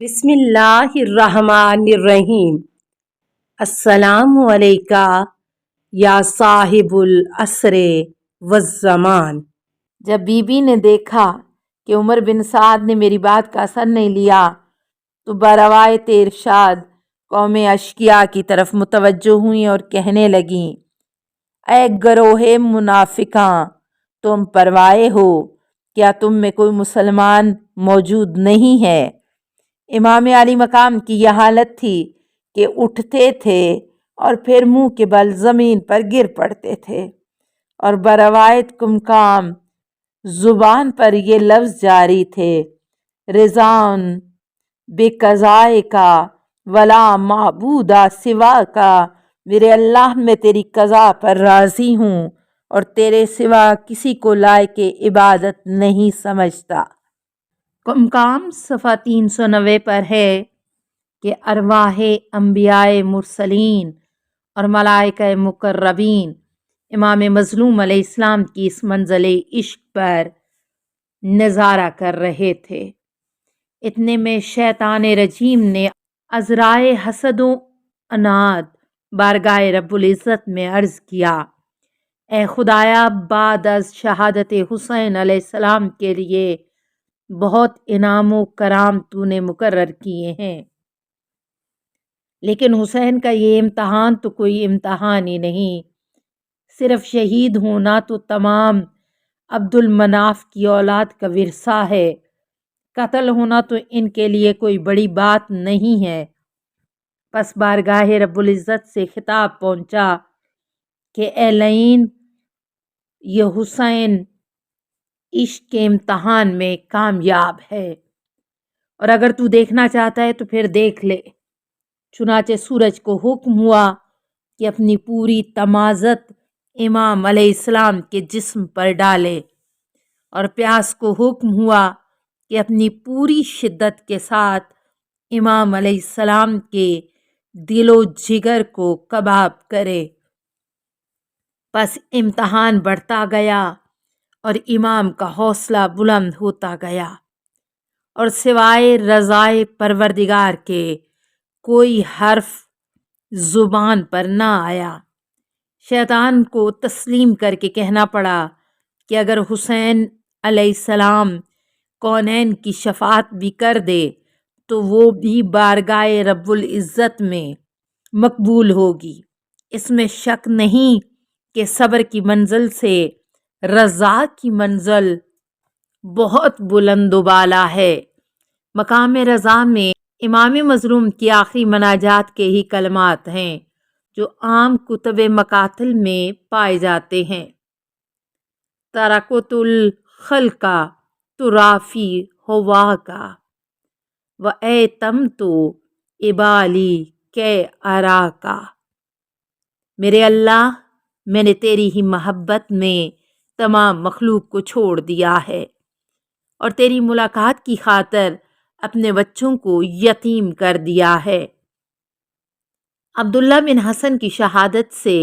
بسم اللہ الرحمن الرحیم۔ السلام علیکہ یا صاحب العصر والزمان۔ جب بی بی نے دیکھا کہ عمر بن سعد نے میری بات کا اثر نہیں لیا تو بروایت ارشاد قوم اشقیاء کی طرف متوجہ ہوئیں اور کہنے لگیں، اے گروہ منافقاں، تم پروائے ہو، کیا تم میں کوئی مسلمان موجود نہیں ہے؟ امام علی مقام کی یہ حالت تھی کہ اٹھتے تھے اور پھر منہ کے بل زمین پر گر پڑتے تھے، اور بروایت کمکام زبان پر یہ لفظ جاری تھے، رضاً بقضائے کا ولا معبود سوا کا، میرے اللہ میں تیری قضا پر راضی ہوں اور تیرے سوا کسی کو لائق عبادت نہیں سمجھتا۔ کمکام صفحہ 390 پر ہے کہ ارواح انبیاء مرسلین اور ملائکہ مقربین امام مظلوم علیہ السلام کی اس منزل عشق پر نظارہ کر رہے تھے۔ اتنے میں شیطان رجیم نے عذرائے حسد و عناد بارگاہ رب العزت میں عرض کیا، اے خدایا، بعد از شہادت حسین علیہ السلام کے لیے بہت انعام و کرام تو نے مقرر کیے ہیں، لیکن حسین کا یہ امتحان تو کوئی امتحان ہی نہیں، صرف شہید ہونا تو تمام عبد المناف کی اولاد کا ورثہ ہے، قتل ہونا تو ان کے لیے کوئی بڑی بات نہیں ہے۔ پس بارگاہ رب العزت سے خطاب پہنچا کہ اے لعین، یہ حسین عشق کے امتحان میں کامیاب ہے، اور اگر تو دیکھنا چاہتا ہے تو پھر دیکھ لے۔ چنانچہ سورج کو حکم ہوا کہ اپنی پوری تمازت امام علیہ السلام کے جسم پر ڈالے، اور پیاس کو حکم ہوا کہ اپنی پوری شدت کے ساتھ امام علیہ السلام کے دل و جگر کو کباب کرے۔ پس امتحان بڑھتا گیا اور امام کا حوصلہ بلند ہوتا گیا، اور سوائے رضائے پروردگار کے کوئی حرف زبان پر نہ آیا۔ شیطان کو تسلیم کر کے کہنا پڑا کہ اگر حسین علیہ السلام کونین کی شفاعت بھی کر دے تو وہ بھی بارگاہ رب العزت میں مقبول ہوگی۔ اس میں شک نہیں کہ صبر کی منزل سے رضا کی منزل بہت بلند و بالا ہے۔ مقام رضا میں امام مظلوم کی آخری مناجات کے ہی کلمات ہیں جو عام کتب مقاتل میں پائے جاتے ہیں، ترکت الخلق ترافی ہوا کا و ایتمت ابالی کے ارا کا۔ میرے اللہ، میں نے تیری ہی محبت میں تمام مخلوق کو چھوڑ دیا ہے اور تیری ملاقات کی خاطر اپنے بچوں کو یتیم کر دیا ہے۔ عبداللہ بن حسن کی شہادت سے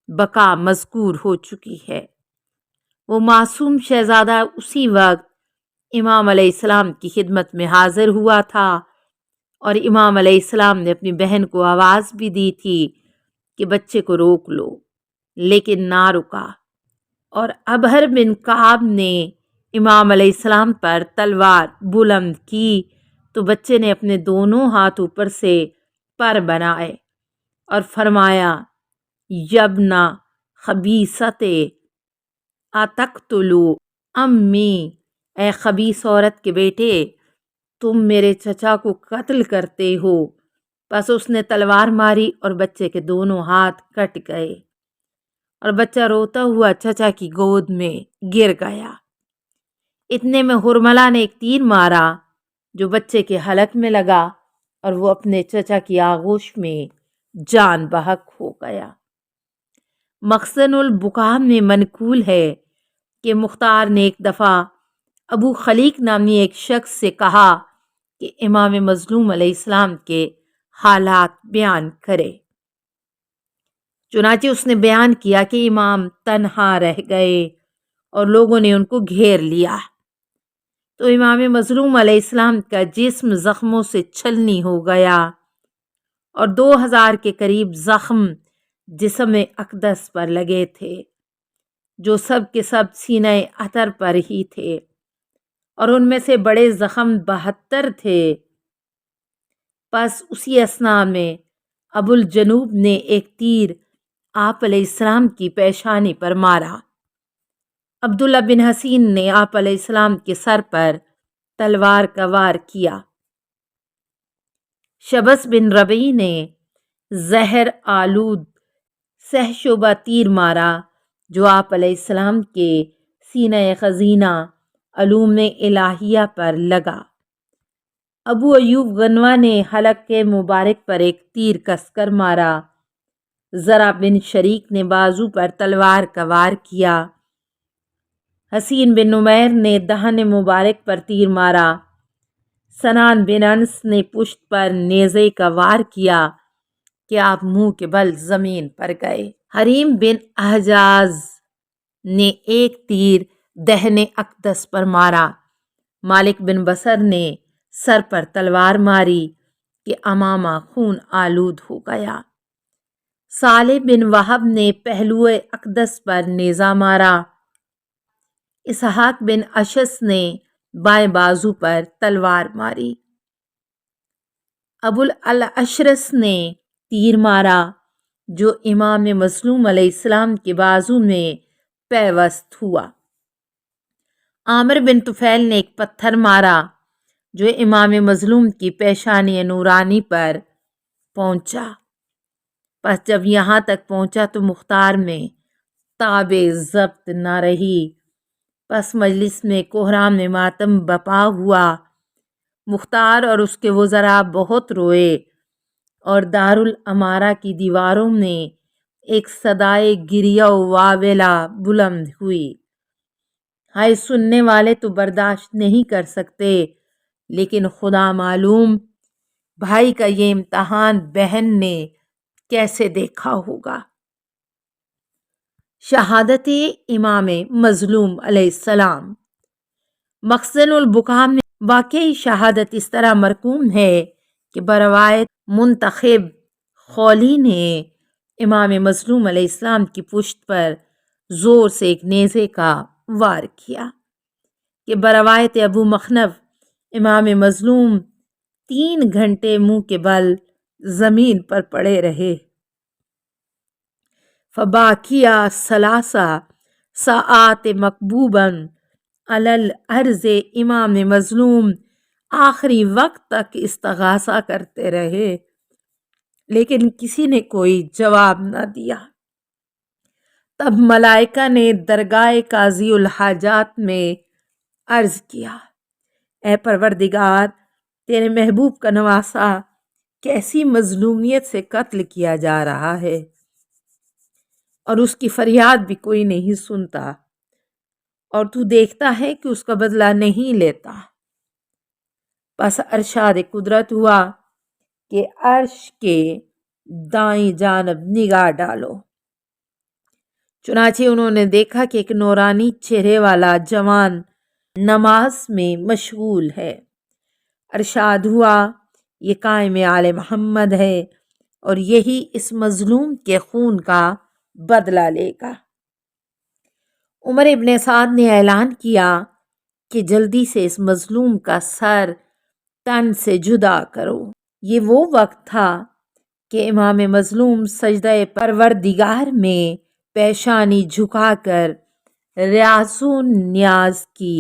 بقا مذکور ہو چکی ہے۔ وہ معصوم شہزادہ اسی وقت امام علیہ السلام کی خدمت میں حاضر ہوا تھا، اور امام علیہ السلام نے اپنی بہن کو آواز بھی دی تھی کہ بچے کو روک لو، لیکن نہ رکا، اور ابہر بن کعب نے امام علیہ السلام پر تلوار بلند کی تو بچے نے اپنے دونوں ہاتھ اوپر سے پر بنائے اور فرمایا، یبنا خبیثت اتقتلو امی، اے خبیث عورت کے بیٹے، تم میرے چچا کو قتل کرتے ہو۔ پس اس نے تلوار ماری اور بچے کے دونوں ہاتھ کٹ گئے، اور بچہ روتا ہوا چچا کی گود میں گر گیا۔ اتنے میں ہرملہ نے ایک تیر مارا جو بچے کے حلق میں لگا، اور وہ اپنے چچا کی آغوش میں جان بحق ہو گیا۔ مخزن البکاء میں منقول ہے کہ مختار نے ایک دفعہ ابو خلیق نامی ایک شخص سے کہا کہ امام مظلوم علیہ السلام کے حالات بیان کرے۔ چنانچہ اس نے بیان کیا کہ امام تنہا رہ گئے اور لوگوں نے ان کو گھیر لیا۔ تو امام مظلوم علیہ السلام کا جسم زخموں سے چھلنی ہو گیا اور 2000 کے قریب زخم جسم اقدس پر لگے تھے، جو سب کے سب سینہ اطہر پر ہی تھے، اور ان میں سے بڑے زخم 72 تھے۔ پس اسی اثناء میں ابو الجنوب نے ایک تیر آپ علیہ السلام کی پیشانی پر مارا۔ عبداللہ بن حسین نے آپ علیہ السلام کے سر پر تلوار کا وار کیا۔ شبس بن ربیع نے زہر آلود سہ شعبہ تیر مارا، جو آپ علیہ السلام کے سینہ خزینہ علوم الہیہ پر لگا۔ ابو ایوب غنوہ نے حلق کے مبارک پر ایک تیر کس کر مارا۔ زرع بن شریک نے بازو پر تلوار کا وار کیا۔ حسین بن نمیر نے دہن مبارک پر تیر مارا۔ سنان بن انس نے پشت پر نیزے کا وار کیا کہ آپ منہ کے بل زمین پر گئے۔ حریم بن احجاز نے ایک تیر دہن اقدس پر مارا۔ مالک بن بصر نے سر پر تلوار ماری کہ امامہ خون آلود ہو گیا۔ صالح بن وہب نے پہلو اقدس پر نیزہ مارا۔ اسحاق بن اشس نے بائیں بازو پر تلوار ماری۔ ابو الاشرس نے تیر مارا جو امام مظلوم علیہ السلام کے بازو میں پیوست ہوا۔ عامر بن طفیل نے ایک پتھر مارا جو امام مظلوم کی پیشانی نورانی پر پہنچا۔ پس جب یہاں تک پہنچا تو مختار میں تاب ضبط نہ رہی۔ پس مجلس میں کوہرام ماتم بپا ہوا۔ مختار اور اس کے وزراء بہت روئے اور دارالامارہ کی دیواروں میں ایک صدائے گریہ و واویلا بلند ہوئی۔ ہائے سننے والے تو برداشت نہیں کر سکتے، لیکن خدا معلوم بھائی کا یہ امتحان بہن نے کیسے دیکھا ہوگا۔ شہادت امام مظلوم علیہ السلام۔ مخزن البکاء میں واقعی شہادت اس طرح مرقوم ہے کہ بروایت منتخب خولی نے امام مظلوم علیہ السلام کی پشت پر زور سے ایک نیزے کا وار کیا کہ بروایت ابو مخنف امام مظلوم 3 گھنٹے منہ کے بل زمین پر پڑے رہے۔ فباکیا 3 ساعات مکبوباً علی الارض، امام مظلوم آخری وقت تک استغاثہ کرتے رہے لیکن کسی نے کوئی جواب نہ دیا۔ تب ملائکہ نے درگاہ قاضی الحاجات میں عرض کیا، اے پروردگار، تیرے محبوب کا نواسہ کیسی مظلومیت سے قتل کیا جا رہا ہے اور اس کی فریاد بھی کوئی نہیں سنتا، اور تو دیکھتا ہے کہ اس کا بدلہ نہیں لیتا۔ پس ارشاد قدرت ہوا کہ عرش کے دائیں جانب نگاہ ڈالو۔ چنانچہ انہوں نے دیکھا کہ ایک نورانی چہرے والا جوان نماز میں مشغول ہے۔ ارشاد ہوا، یہ قائم آل محمد ہے اور یہی اس مظلوم کے خون کا بدلہ لے گا۔ عمر ابن سعد نے اعلان کیا کہ جلدی سے اس مظلوم کا سر تن سے جدا کرو۔ یہ وہ وقت تھا کہ امام مظلوم سجدہ پروردگار میں پیشانی جھکا کر ریاض و نیاز کی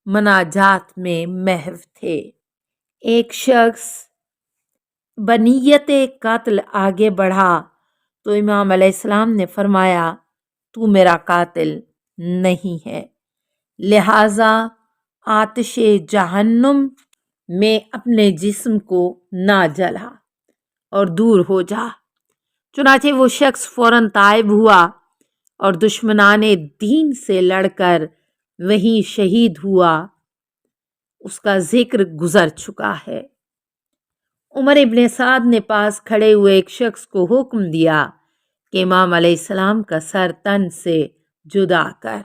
مناجات میں محو تھے۔ ایک شخص بنیت قتل آگے بڑھا تو امام علیہ السلام نے فرمایا، تو میرا قاتل نہیں ہے، لہٰذا آتش جہنم میں اپنے جسم کو نہ جلا اور دور ہو جا۔ چنانچہ وہ شخص فوراً تائب ہوا اور دشمنان دین سے لڑ کر وہیں شہید ہوا۔ اس کا ذکر گزر چکا ہے۔ عمر ابن سعد نے پاس کھڑے ہوئے ایک شخص کو حکم دیا کہ امام علیہ السلام کا سر تن سے جدا کر۔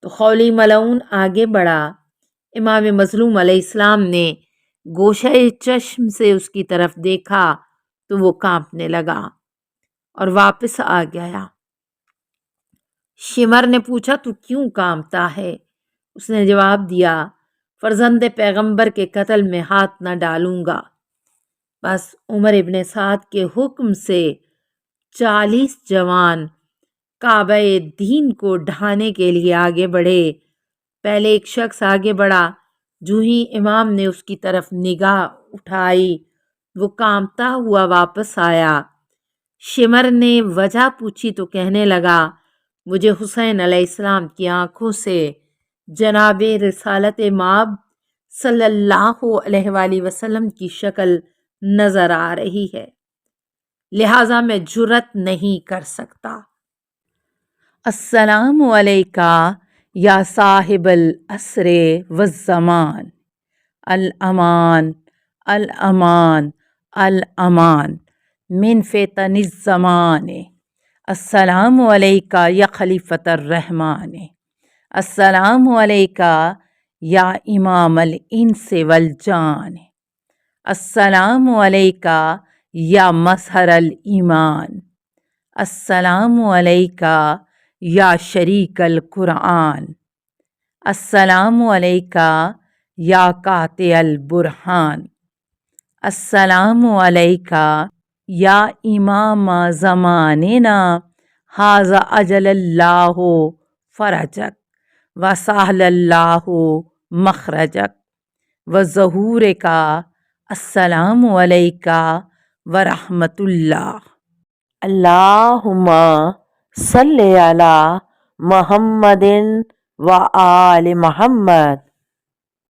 تو خولی ملعون آگے بڑھا، امام مظلوم علیہ السلام نے گوشۂ چشم سے اس کی طرف دیکھا تو وہ کانپنے لگا اور واپس آ گیا۔ شمر نے پوچھا تو کیوں کانپتا ہے؟ اس نے جواب دیا فرزند پیغمبر کے قتل میں ہاتھ نہ ڈالوں گا۔ بس عمر ابن سعد کے حکم سے 40 جوان کعبہ دین کو ڈھانے کے لیے آگے بڑھے۔ پہلے ایک شخص آگے بڑھا، جو ہی امام نے اس کی طرف نگاہ اٹھائی وہ کانپتا ہوا واپس آیا۔ شمر نے وجہ پوچھی تو کہنے لگا مجھے حسین علیہ السلام کی آنکھوں سے جناب رسالت مآب صلی اللہ علیہ وآلہ وسلم کی شکل نظر آ رہی ہے، لہٰذا میں جرأت نہیں کر سکتا۔ السلام علیکہ یا صاحب العصر والزمان، الامان الامان الامان من فتن الزمان، السلام علیکہ یا خلیفۃ الرحمن، السلام علیکہ یا امام الانس والجان، السلام علیکہ یا مظہر الایمان، السلام علیکہ یا شریک القرآن، السلام علیکہ یا قاطع البرہان، السلام علیکہ یا امام زماننا ھذا اجل اللہ فرجک وسہل اللہ مخرجک وظہورک، السلام علیکہ ورحمۃ اللہ۔ اللہم صلی علی محمد و آل محمد۔